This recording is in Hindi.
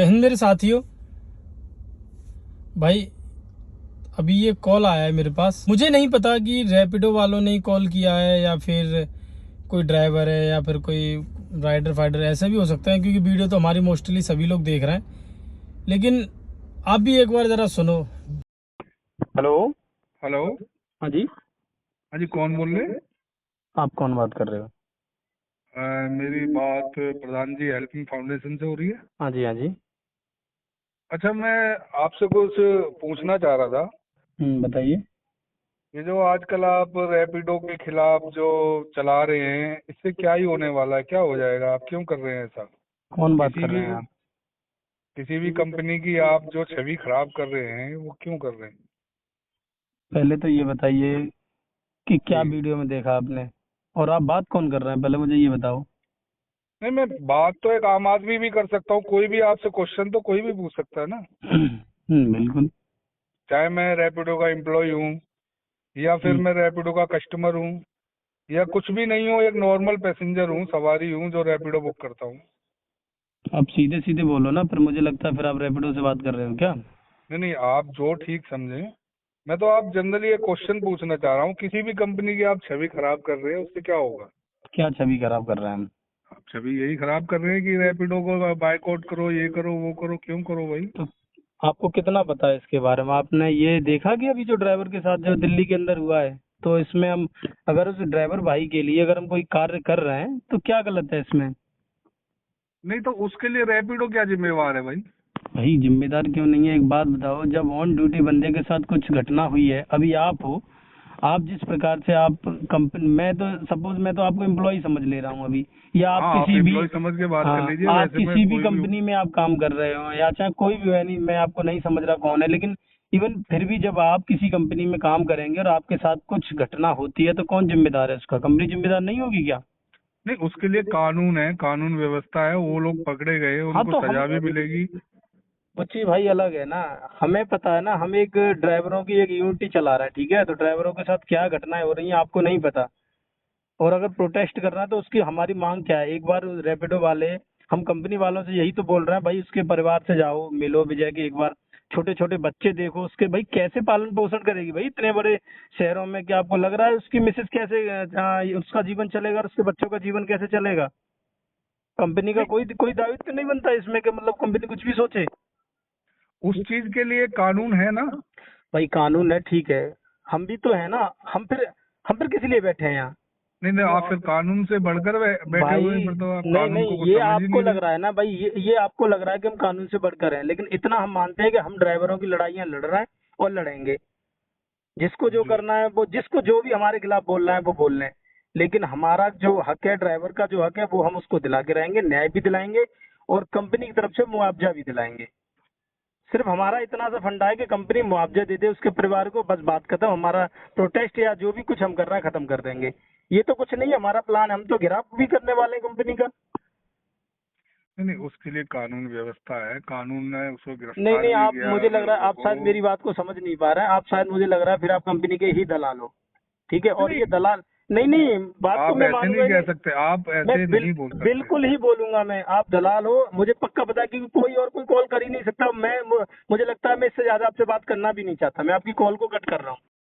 हिंद मेरे साथियों, भाई अभी ये कॉल आया है मेरे पास। मुझे नहीं पता कि रैपिडो वालों ने ही कॉल किया है या फिर कोई ड्राइवर है या फिर कोई राइडर फाइडर, ऐसा भी हो सकता है क्योंकि वीडियो तो हमारी मोस्टली सभी लोग देख रहे हैं। लेकिन आप भी एक बार ज़रा सुनो। हेलो। हेलो। हाँ जी। हाँ जी, कौन बोल रहे हैं? आप कौन बात कर रहे हो? मेरी बात प्रधान जी हेल्पिंग फाउंडेशन से हो रही है। हाँ जी, हाँ जी। अच्छा, मैं आपसे कुछ पूछना चाह रहा था। बताइए। ये जो आजकल आप रैपिडो के खिलाफ जो चला रहे हैं, इससे क्या ही होने वाला है? क्या हो जाएगा? आप क्यों कर रहे हैं ऐसा? कौन बात किसी कर रहे भी हैं आप? किसी भी कंपनी की आप जो छवि खराब कर रहे हैं, वो क्यों कर रहे हैं? पहले तो ये बताइए कि क्या जी। वीडियो में देखा आपने, और आप बात कौन कर रहे हैं, पहले मुझे ये बताओ। नहीं, मैं बात तो एक आम आदमी भी कर सकता हूँ। कोई भी आपसे क्वेश्चन तो कोई भी पूछ सकता है ना। बिल्कुल। चाहे मैं रैपिडो का एम्प्लॉय हूँ या फिर हम्म, मैं रैपिडो का कस्टमर हूँ या कुछ भी नहीं हूँ, एक नॉर्मल पैसेंजर हूँ, सवारी हूँ जो रैपिडो बुक करता हूँ। आप सीधे सीधे बोलो ना, फिर मुझे लगता है फिर आप रैपिडो से बात कर रहे हो क्या? नहीं नहीं, आप जो ठीक समझे। मैं तो आप जनरली एक क्वेश्चन पूछना चाह रहा हूँ, किसी भी कंपनी की आप छवि खराब कर रहे हैं, उससे क्या होगा? क्या छवि खराब कर रहे हैं हम? आप छवि यही खराब कर रहे हैं कि रैपिडो को बायकॉट करो, ये करो, वो करो। क्यों करो भाई? तो आपको कितना पता है इसके बारे में? आपने ये देखा कि अभी जो ड्राइवर के साथ जो दिल्ली के अंदर हुआ है, तो इसमें हम अगर उस ड्राइवर भाई के लिए अगर हम कोई कार्य कर रहे हैं तो क्या गलत है इसमें? नहीं तो उसके लिए रैपिडो क्या जिम्मेवार है भाई? भाई जिम्मेदार क्यों नहीं है? एक बात बताओ, जब ऑन ड्यूटी बंदे के साथ कुछ घटना हुई है, अभी आप हो, आप जिस प्रकार से आप कंपनी, मैं तो सपोज मैं तो आपको एम्प्लॉय समझ ले रहा हूँ अभी, या आप हाँ, आप किसी भी, एम्प्लॉय समझ के बात कर हाँ, लीजिए, आप वैसे मैं किसी भी कोई भी हूँ। कंपनी में आप काम कर रहे हो या चाहे कोई भी है, नहीं मैं आपको नहीं समझ रहा कौन है, लेकिन इवन फिर भी जब आप किसी कंपनी में काम करेंगे और आपके साथ कुछ घटना होती है तो कौन जिम्मेदार है? उसका कंपनी जिम्मेदार नहीं होगी क्या? नहीं, उसके लिए कानून है, कानून व्यवस्था है। वो लोग पकड़े गए, हाँ उनको तो हम, सजा भी मिलेगी। वो चीज भाई अलग है ना। हमें पता है ना, हम एक ड्राइवरों की एक यूनिटी चला रहे हैं, ठीक है? तो ड्राइवरों के साथ क्या घटनाएं हो रही हैं आपको नहीं पता, और अगर प्रोटेस्ट करना है तो उसकी हमारी मांग क्या है? एक बार रैपिडो वाले, हम कंपनी वालों से यही तो बोल रहे हैं भाई, उसके परिवार से जाओ, मिलो विजय के एक बार, छोटे छोटे बच्चे देखो उसके, भाई कैसे पालन पोषण करेगी भाई इतने बड़े शहरों में? क्या आपको लग रहा है उसकी मिसेज कैसे, उसका जीवन चलेगा और उसके बच्चों का जीवन कैसे चलेगा? कंपनी का नहीं, कोई कोई दायित्व नहीं बनता इसमें कि मतलब कंपनी कुछ भी सोचे। उस चीज के लिए कानून है ना। भाई कानून है, ठीक है, हम भी तो है ना। हम फिर किस लिए बैठे हैं यहाँ? नहीं नहीं, आप फिर कानून से बढ़कर बैठे भाई हुए हैं, फिर तो आप नहीं कानून नहीं, को कुछ ये समझ ही आपको नहीं लग रहे। रहा है ना भाई, ये आपको लग रहा है कि हम कानून से बढ़कर हैं, लेकिन इतना हम मानते हैं कि हम ड्राइवरों की लड़ाइयाँ लड़ रहे हैं और लड़ेंगे। जिसको जो जो करना है वो, जिसको जो भी हमारे खिलाफ बोल रहा है वो बोल रहे हैं, लेकिन हमारा जो हक है, ड्राइवर का जो हक है, वो हम उसको दिला के रहेंगे, न्याय भी दिलाएंगे और कंपनी की तरफ से मुआवजा भी दिलाएंगे। सिर्फ हमारा इतना सा फंडा है कि कंपनी मुआवजा दे दे उसके परिवार को, बस बात खत्म। हमारा प्रोटेस्ट या जो भी कुछ हम कर रहे हैं खत्म कर देंगे। ये तो कुछ नहीं है हमारा प्लान, हम तो घेराव भी करने वाले हैं कंपनी का। नहीं नहीं, उसके लिए कानून व्यवस्था है, कानून ने उसको नहीं गिरफ्तार नहीं, भी आप, किया मुझे लग रहा है लड़कों आप को। शायद मेरी बात को समझ नहीं पा रहे हैं। आप शायद, मुझे लग रहा है फिर आप कंपनी के ही दलाल हो, ठीक है? और नहीं, ये दलाल, नहीं नहीं, बात तो आप मैं ऐसे मानूंगा नहीं ही कह नहीं। सकते, आप मैं ऐसे नहीं बोल सकते। बिल्कुल ही बोलूंगा मैं, आप दलाल हो, मुझे पक्का पता है कि कोई और कोई कॉल कर ही नहीं सकता। मुझे लगता है मैं इससे ज्यादा आपसे बात करना भी नहीं चाहता, मैं आपकी कॉल को कट कर रहा हूँ।